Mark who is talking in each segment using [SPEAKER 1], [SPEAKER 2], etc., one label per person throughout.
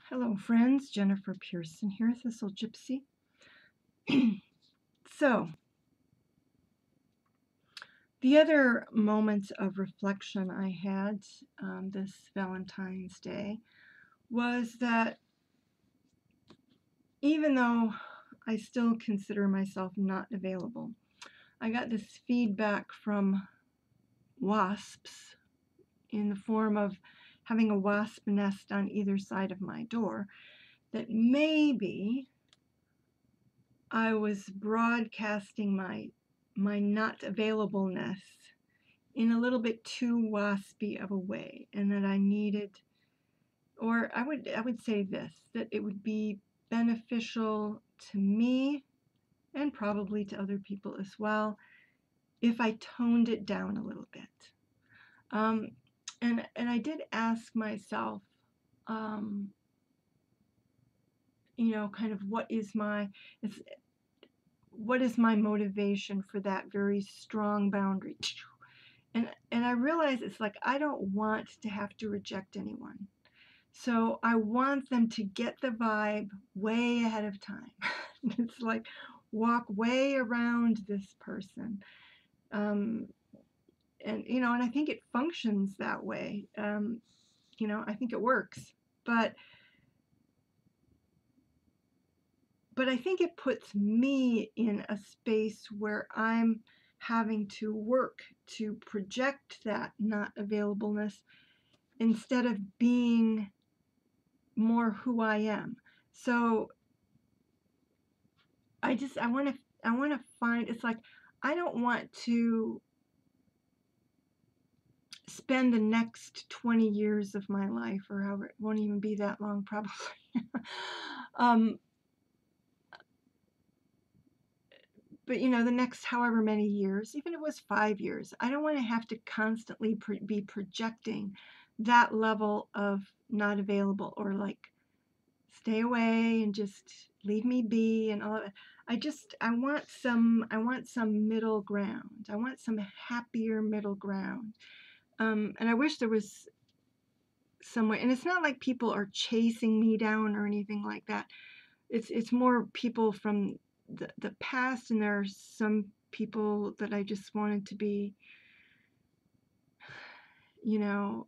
[SPEAKER 1] Hello, friends. Jennifer Pearson here, Thistle Gypsy. So, the other moments of reflection I had this Valentine's Day was that even though I still consider myself not available, I got this feedback from wasps in the form of having a wasp nest on either side of my door that maybe I was broadcasting my not availableness in a little bit too waspy of a way, and that I needed, or I would say this, that it would be beneficial to me and probably to other people as well if I toned it down a little bit. Um, and I did ask myself, um, kind of what is my motivation for that very strong boundary? And I realize it's like I don't want to have to reject anyone. So I want them to get the vibe way ahead of time. It's like walk way around this person. Um, and I think it functions that way. I think it works. But I think it puts me in a space where I'm having to work to project that not availableness instead of being more who I am. So I want to find, it's like I don't want to spend the next 20 years of my life, or however, it won't even be that long probably. um, but the next however many years, even if it was 5 years, I don't want to have to constantly be projecting that level of not available, or like stay away and just leave me be and all that. I want some middle ground. I want some happier middle ground. And I wish there was some way. And it's not like people are chasing me down or anything like that. It's more people from the past, and there are some people that I just wanted to be, yeah.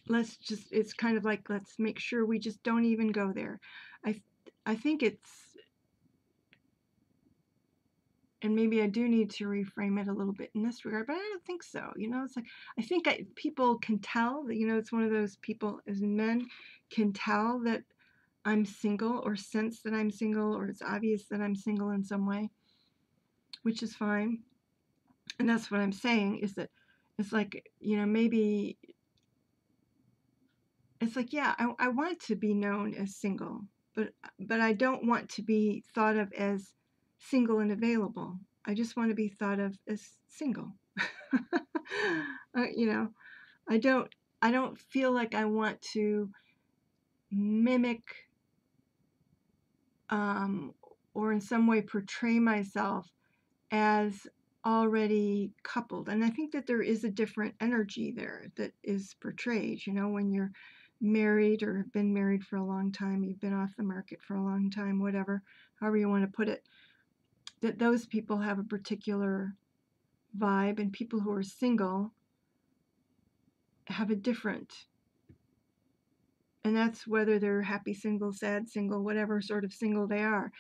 [SPEAKER 1] It's kind of like, let's make sure we just don't even go there. I I think it's, and maybe I do need to reframe it a little bit in this regard, but I don't think so. It's like, I think people can tell that, it's one of those people, as men can tell that I'm single, or sense that I'm single, or it's obvious that I'm single in some way, which is fine. And that's what I'm saying, is that it's like, maybe it's like, yeah, I want to be known as single, but I don't want to be thought of as single and available. I just want to be thought of as single. uh, you know, I don't I don't feel like I want to mimic, um, or in some way portray myself as already coupled. And I think that there is a different energy there that is portrayed, when you're married or have been married for a long time, you've been off the market for a long time, whatever, however you want to put it, that those people have a particular vibe, and people who are single have a different. And that's whether they're happy single, sad single, whatever sort of single they are.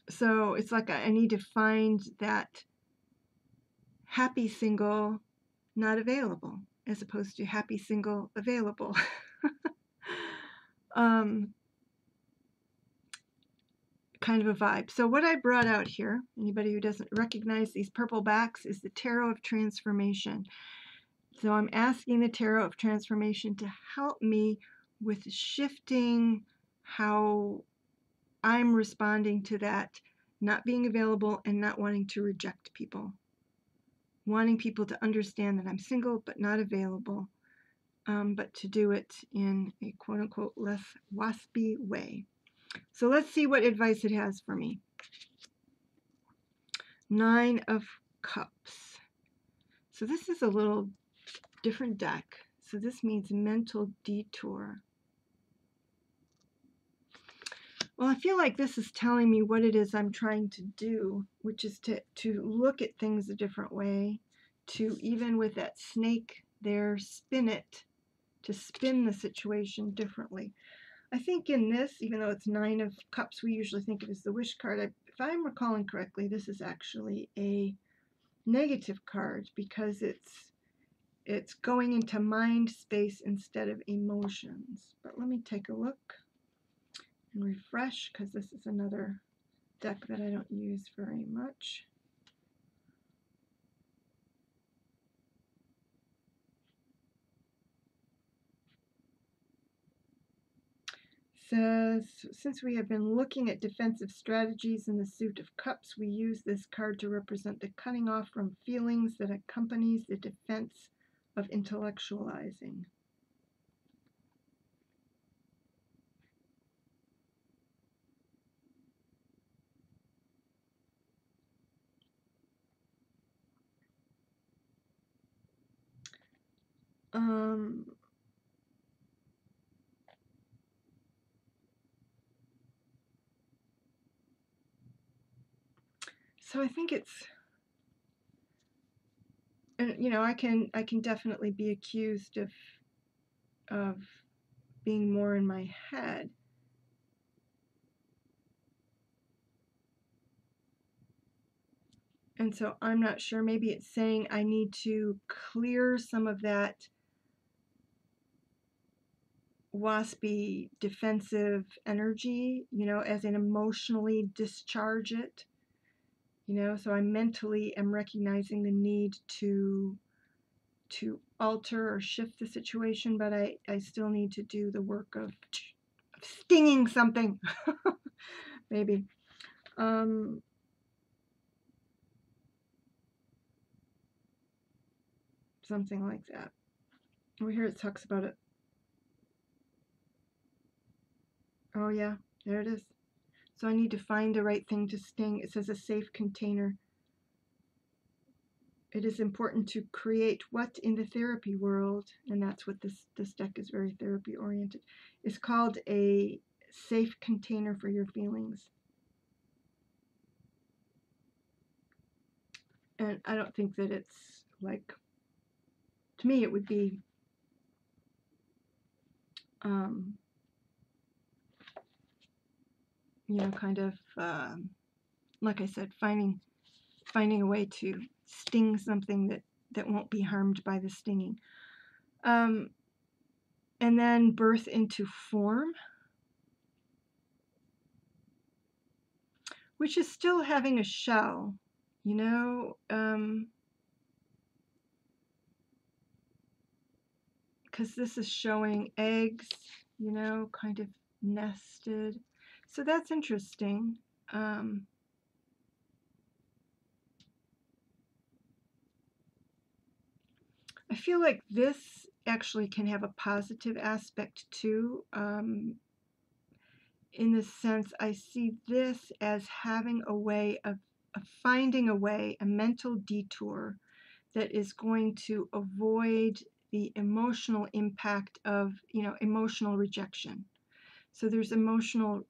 [SPEAKER 1] So it's like I need to find that happy single not available, as opposed to happy single available. Kind of a vibe. So what I brought out here, anybody who doesn't recognize these purple backs, is the Tarot of Transformation. So I'm asking the Tarot of Transformation to help me with shifting how I'm responding to that not being available and not wanting to reject people. Wanting people to understand that I'm single but not available, but to do it in a quote-unquote less waspy way. So let's see what advice it has for me. 9 of Cups. So this is a little different deck. So this means mental detour. Well, I feel like this is telling me what it is I'm trying to do, which is to look at things a different way, to, even with that snake there, spin it, to spin the situation differently. I think in this, even though it's 9 of Cups, we usually think of it as the Wish card. If I'm recalling correctly, this is actually a negative card because it's going into mind space instead of emotions. But let me take a look and refresh, because this is another deck that I don't use very much. Says, since we have been looking at defensive strategies in the Suit of Cups, we use this card to represent the cutting off from feelings that accompanies the defense of intellectualizing. So I think it's, and you know, I can definitely be accused of being more in my head. And so I'm not sure, maybe it's saying I need to clear some of that waspy defensive energy, you know, as in emotionally discharge it, you know. So I mentally am recognizing the need to alter or shift the situation, but I still need to do the work of stinging something. Maybe. Something like that. Over here it talks about it. Oh yeah, there it is. So I need to find the right thing to sting. It says a safe container. It is important to create what in the therapy world, and that's what this deck is, very therapy oriented, is called a safe container for your feelings. And I don't think that it's like, to me it would be you know, kind of like I said, finding a way to sting something that won't be harmed by the stinging. And then birth into form, which is still having a shell, you know, because this is showing eggs, you know, kind of nested. So that's interesting. I feel like this actually can have a positive aspect too. In the sense, I see this as having a way of finding a way, a mental detour that is going to avoid the emotional impact of, you know, emotional rejection. So there's emotional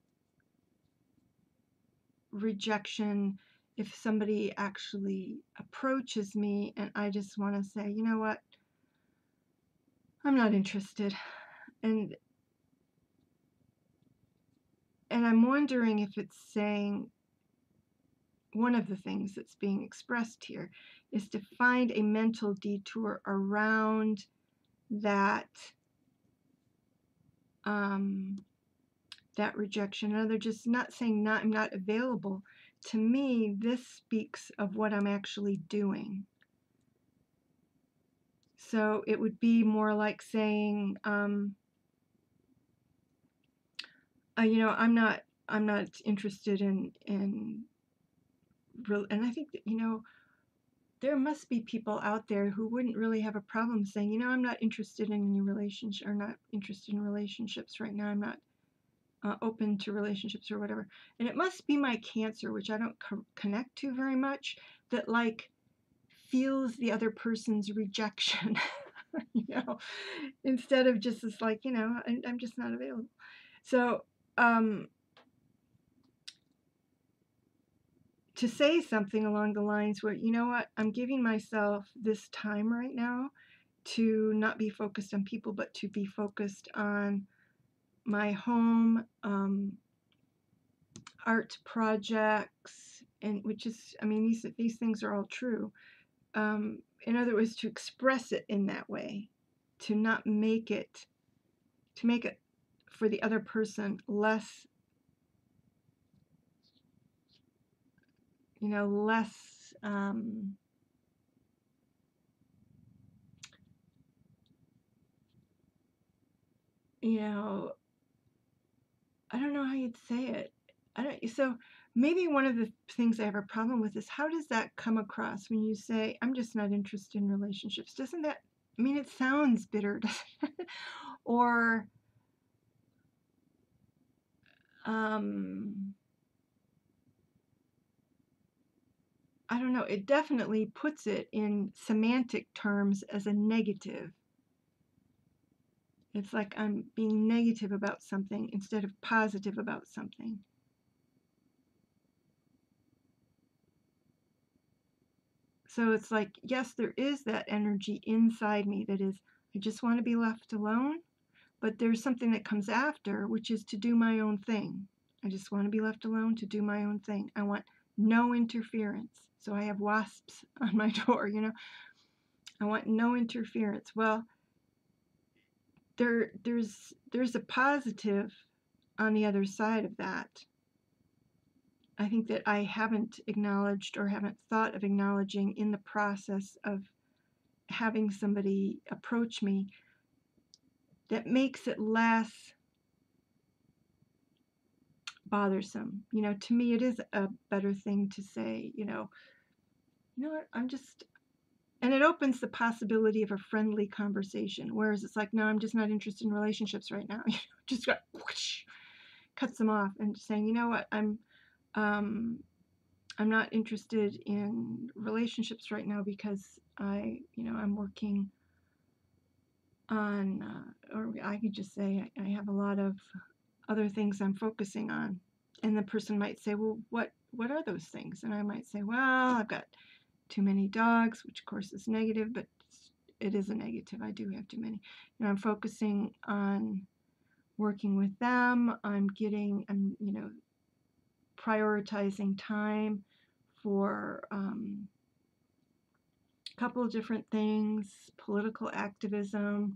[SPEAKER 1] rejection if somebody actually approaches me and I just want to say, you know what, I'm not interested. And I'm wondering if it's saying, one of the things that's being expressed here is to find a mental detour around that that rejection. And they're just not saying I'm not available. To me, this speaks of what I'm actually doing. So it would be more like saying, you know, I'm not interested in and I think that, you know, there must be people out there who wouldn't really have a problem saying, you know, I'm not interested in any relationship, or not interested in relationships right now. I'm not open to relationships or whatever. And it must be my Cancer, which I don't connect to very much, that like feels the other person's rejection, you know, instead of just this like, I'm just not available. So, to say something along the lines where, you know what, I'm giving myself this time right now to not be focused on people, but to be focused on my home, art projects, and which is, I mean, these things are all true. In other words, to express it in that way, to not make it, to make it for the other person less, less, I don't know how you'd say it. So maybe one of the things I have a problem with is how does that come across when you say, I'm just not interested in relationships? Doesn't that, I mean, it sounds bitter, doesn't it? Or, I don't know, it definitely puts it in semantic terms as a negative. It's like I'm being negative about something instead of positive about something. So it's like, yes, there is that energy inside me that is, I just want to be left alone, but there's something that comes after, which is to do my own thing. I just want to be left alone to do my own thing. I want no interference. So I have wasps on my door, I want no interference. Well, there's a positive on the other side of that. I think that I haven't acknowledged or haven't thought of acknowledging in the process of having somebody approach me, that makes it less bothersome. To me, it is a better thing to say, what, I'm just, and it opens the possibility of a friendly conversation. Whereas it's like, no, I'm just not interested in relationships right now. Just got whoosh, cuts them off and saying, you know what, I'm not interested in relationships right now because I'm working on, or I could just say I have a lot of other things I'm focusing on. And the person might say, well, what are those things? And I might say, well, I've got too many dogs, which of course is negative, but it is a negative. I do have too many. I'm focusing on working with them. I'm prioritizing time for a couple of different things, political activism,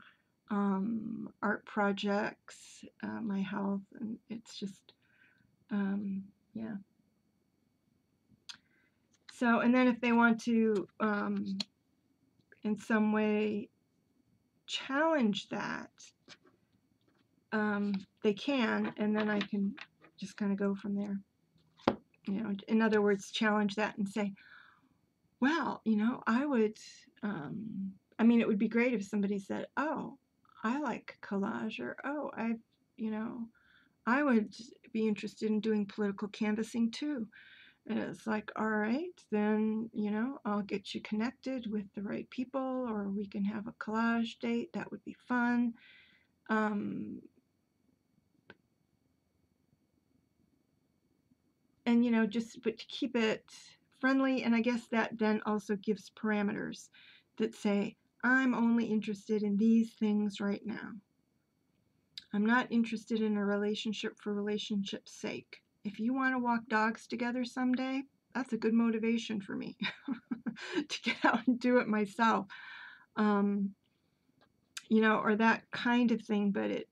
[SPEAKER 1] art projects, my health, and it's just, yeah. So, and then if they want to, in some way, challenge that, they can, and then I can just kind of go from there. In other words, challenge that and say, well, I would, it would be great if somebody said, oh, I like collage, or, oh, I would be interested in doing political canvassing too. And it's like, all right, then, I'll get you connected with the right people, or we can have a collage date. That would be fun. And, but to keep it friendly. And I guess that then also gives parameters that say, I'm only interested in these things right now. I'm not interested in a relationship for relationship's sake. If you want to walk dogs together someday, that's a good motivation for me to get out and do it myself. Or that kind of thing. But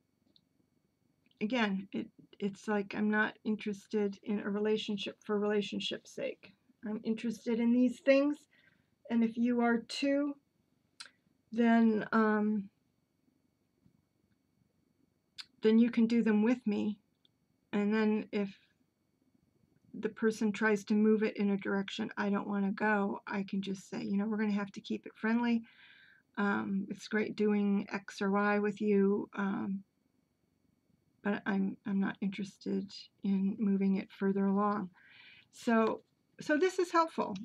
[SPEAKER 1] it's like I'm not interested in a relationship for relationship's sake. I'm interested in these things, and if you are too, then you can do them with me. And then if the person tries to move it in a direction I don't want to go, I can just say, we're going to have to keep it friendly. It's great doing X or Y with you, but I'm not interested in moving it further along. So this is helpful.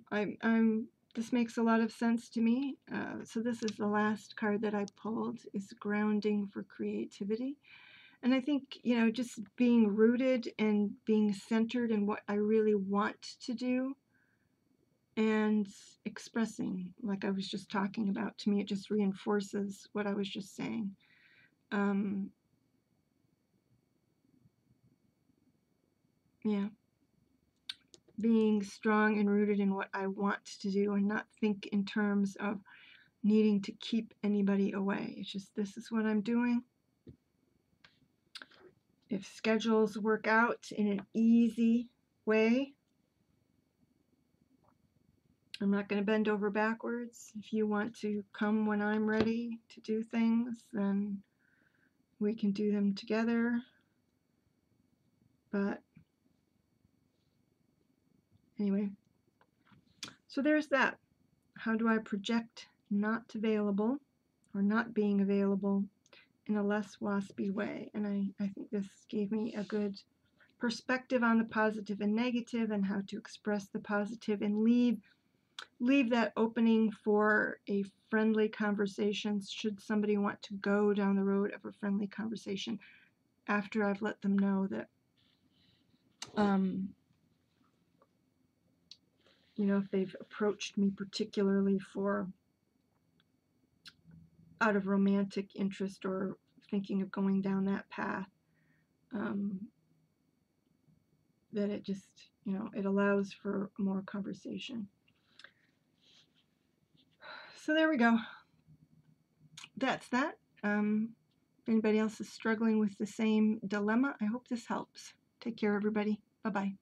[SPEAKER 1] This makes a lot of sense to me. So this is the last card that I pulled, is grounding for creativity. And I think, you know, just being rooted and being centered in what I really want to do and expressing, like I was just talking about, to me, it just reinforces what I was just saying. Yeah. Being strong and rooted in what I want to do and not think in terms of needing to keep anybody away. It's just, this is what I'm doing. If schedules work out in an easy way, I'm not going to bend over backwards. If you want to come when I'm ready to do things, then we can do them together. But anyway, so there's that. How do I project not available or not being available in a less waspy way? And I think this gave me a good perspective on the positive and negative and how to express the positive and leave that opening for a friendly conversation should somebody want to go down the road of a friendly conversation after I've let them know that you know, if they've approached me particularly for out of romantic interest or thinking of going down that path, that it just, you know, it allows for more conversation. So there we go. That's that. If anybody else is struggling with the same dilemma, I hope this helps. Take care, everybody. Bye-bye.